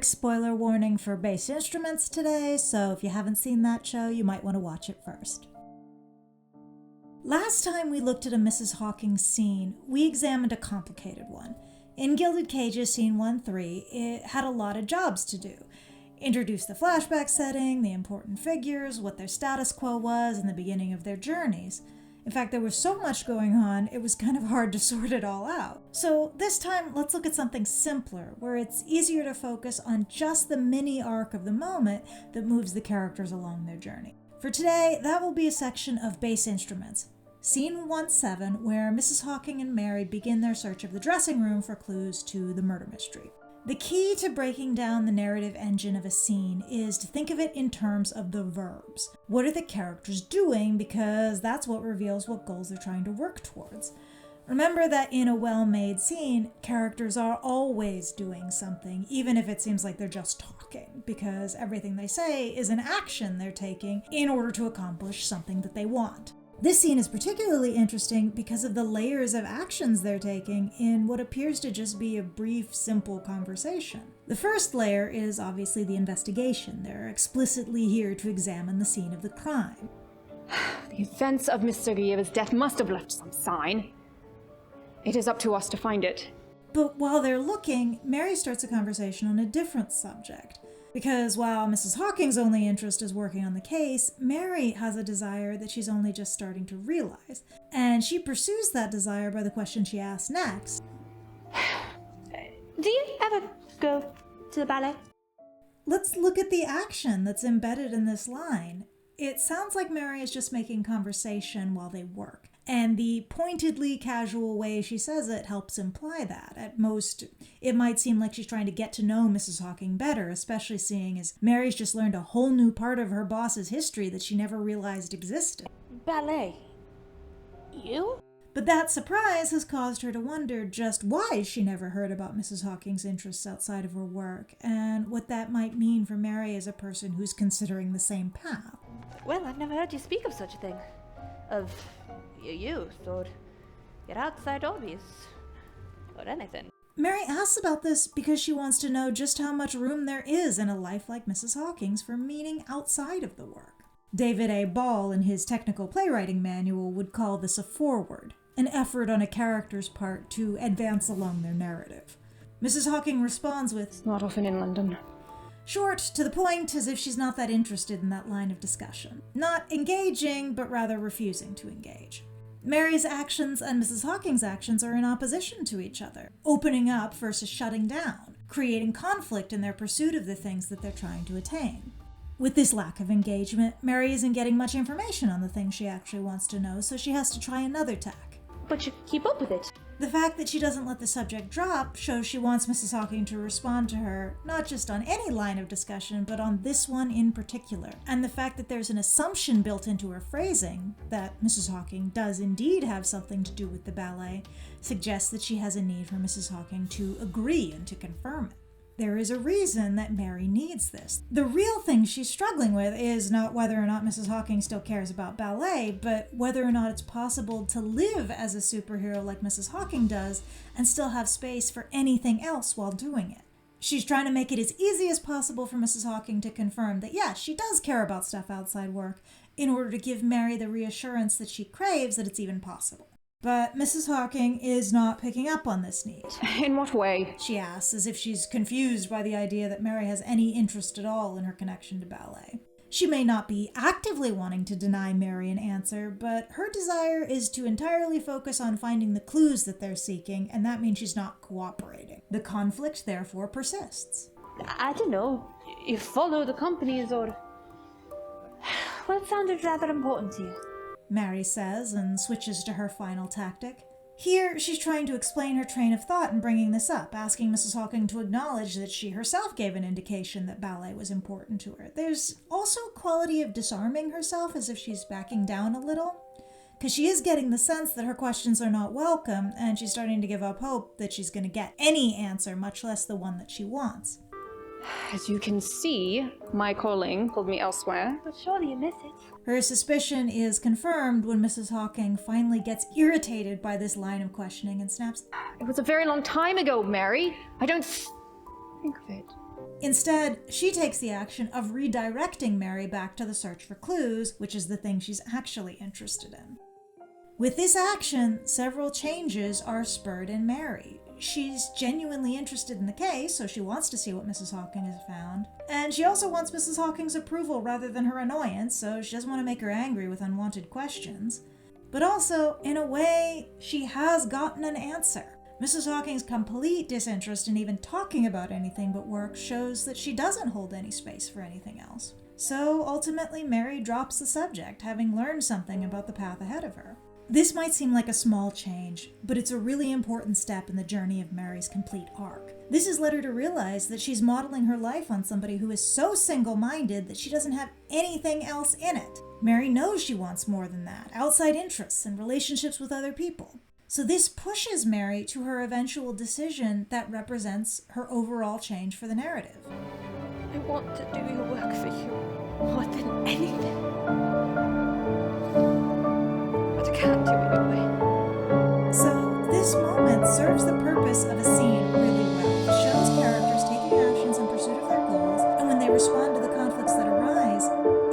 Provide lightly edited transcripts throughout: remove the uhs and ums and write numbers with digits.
Spoiler warning for bass instruments today, so if you haven't seen that show, you might want to watch it first. Last time we looked at a Mrs. Hawkins scene, we examined a complicated one. In Gilded Cages Scene 1-3, it had a lot of jobs to do. Introduce the flashback setting, the important figures, what their status quo was, and the beginning of their journeys. In fact, there was so much going on, it was kind of hard to sort it all out. So this time, let's look at something simpler, where it's easier to focus on just the mini arc of the moment that moves the characters along their journey. For today, that will be a section of bass instruments. Scene 1-7, where Mrs. Hawkins and Mary begin their search of the dressing room for clues to the murder mystery. The key to breaking down the narrative engine of a scene is to think of it in terms of the verbs. What are the characters doing? Because that's what reveals what goals they're trying to work towards. Remember that in a well-made scene, characters are always doing something, even if it seems like they're just talking, because everything they say is an action they're taking in order to accomplish something that they want. This scene is particularly interesting because of the layers of actions they're taking in what appears to just be a brief, simple conversation. The first layer is obviously the investigation. They're explicitly here to examine the scene of the crime. The events of Miss Sergeyeva's death must have left some sign. It is up to us to find it. But while they're looking, Mary starts a conversation on a different subject. Because while Mrs. Hawkins' only interest is working on the case, Mary has a desire that she's only just starting to realize. And she pursues that desire by the question she asks next. Do you ever go to the ballet? Let's look at the action that's embedded in this line. It sounds like Mary is just making conversation while they work. And the pointedly casual way she says it helps imply that. At most, it might seem like she's trying to get to know Mrs. Hawkins better, especially seeing as Mary's just learned a whole new part of her boss's history that she never realized existed. Ballet? You? But that surprise has caused her to wonder just why she never heard about Mrs. Hawkins' interests outside of her work, and what that might mean for Mary as a person who's considering the same path. Well, I've never heard you speak of such a thing. Of your youth, or your outside hobbies, or anything. Mary asks about this because she wants to know just how much room there is in a life like Mrs. Hawkins for meaning outside of the work. David A. Ball, in his technical playwriting manual, would call this a foreword, an effort on a character's part to advance along their narrative. Mrs. Hawkins responds with, It's not often in London. Short, to the point, as if she's not that interested in that line of discussion. Not engaging, but rather refusing to engage. Mary's actions and Mrs. Hawkins' actions are in opposition to each other, opening up versus shutting down, creating conflict in their pursuit of the things that they're trying to attain. With this lack of engagement, Mary isn't getting much information on the things she actually wants to know, so she has to try another tack. But you keep up with it. The fact that she doesn't let the subject drop shows she wants Mrs. Hawkins to respond to her, not just on any line of discussion, but on this one in particular. And the fact that there's an assumption built into her phrasing, that Mrs. Hawkins does indeed have something to do with the ballet, suggests that she has a need for Mrs. Hawkins to agree and to confirm it. There is a reason that Mary needs this. The real thing she's struggling with is not whether or not Mrs. Hawkins still cares about ballet, but whether or not it's possible to live as a superhero like Mrs. Hawkins does and still have space for anything else while doing it. She's trying to make it as easy as possible for Mrs. Hawkins to confirm that, yeah, she does care about stuff outside work in order to give Mary the reassurance that she craves that it's even possible. But Mrs. Hawkins is not picking up on this need. In what way? She asks, as if she's confused by the idea that Mary has any interest at all in her connection to ballet. She may not be actively wanting to deny Mary an answer, but her desire is to entirely focus on finding the clues that they're seeking, and that means she's not cooperating. The conflict, therefore, persists. I don't know. You follow the companies, or... Well, it sounded rather important to you. Mary says, and switches to her final tactic. Here, she's trying to explain her train of thought in bringing this up, asking Mrs. Hawkins to acknowledge that she herself gave an indication that ballet was important to her. There's also a quality of disarming herself, as if she's backing down a little, because she is getting the sense that her questions are not welcome, and she's starting to give up hope that she's going to get any answer, much less the one that she wants. As you can see, my calling pulled me elsewhere. But surely you miss it. Her suspicion is confirmed when Mrs. Hawkins finally gets irritated by this line of questioning and snaps, It was a very long time ago, Mary. I don't think of it. Instead, she takes the action of redirecting Mary back to the search for clues, which is the thing she's actually interested in. With this action, several changes are spurred in Mary. She's genuinely interested in the case, so she wants to see what Mrs. Hawking has found. And she also wants Mrs. Hawking's approval rather than her annoyance, so she doesn't want to make her angry with unwanted questions. But also, in a way, she has gotten an answer. Mrs. Hawking's complete disinterest in even talking about anything but work shows that she doesn't hold any space for anything else. So ultimately, Mary drops the subject, having learned something about the path ahead of her. This might seem like a small change, but it's a really important step in the journey of Mary's complete arc. This has led her to realize that she's modeling her life on somebody who is so single-minded that she doesn't have anything else in it. Mary knows she wants more than that, outside interests and relationships with other people. So this pushes Mary to her eventual decision that represents her overall change for the narrative. I want to do your work for you more than anything. But I can't do it your way. So this moment serves the purpose of a scene really well. It shows characters taking actions in pursuit of their goals, and when they respond to the conflicts that arise,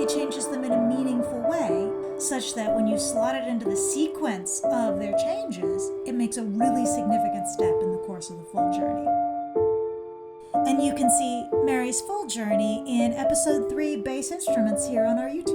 it changes them in a meaningful way, such that when you slot it into the sequence of their changes, it makes a really significant step in the course of the full journey. And you can see Mary's full journey in episode 3 Bass Instruments here on our YouTube